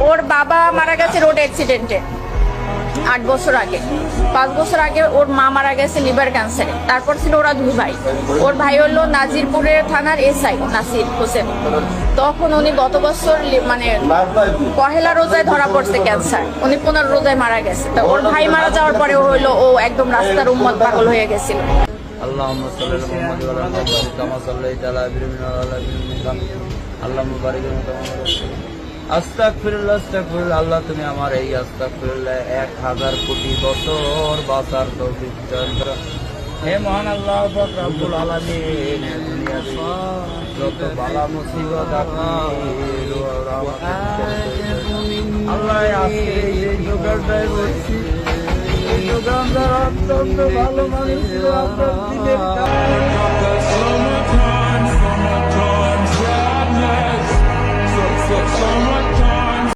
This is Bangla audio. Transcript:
ওর বাবা মারা গেছে রোড অ্যাক্সিডেন্টে 8 বছর আগে। 5 বছর আগে ওর মা মারা গেছে লিভার ক্যান্সারে। তারপর ছিল ওরা 2 ভাই। ওর ভাই হলো নাজিরপুরের থানার এসআই নাসির হোসেন। তখন উনি গত বছর মানে পহেলা রোজায় ধরা পড়ছে ক্যান্সার। উনি 15 রোজায় মারা গেছে। তো ওর ভাই মারা যাওয়ার পরে হলো ও একদম রাস্তার উম্মত পাগল হয়ে গেছিল। আল্লাহুম্মা সাল্লি আলা মুহাম্মাদ ওয়া আলা আলি মুহাম্মাদ কামা সাল্লাইতা আলা ইব্রাহিম ওয়া আলা আলি ইব্রাহিম আল্লাহুম্মা বারিক আস্তাগফিরুল্লাহ আস্তাগফিরুল্লাহ। আল্লাহ তুমি আমার এই আস্তাগফিরুল্লাহ 1000 কোটি বছর বাঁচার তৌফিক দান করো। হে মহান আল্লাহ পাক রব্বুল আলামিন, দুনিয়াতে যত বালা মুসিবত আপনি আল্লাহ আজকে এই যোগাড়টাই করছি। এই যোগানদার অত্যন্ত ভালো মানুষ ছিল আপনার দিনের Summertime, sadness. Summertime.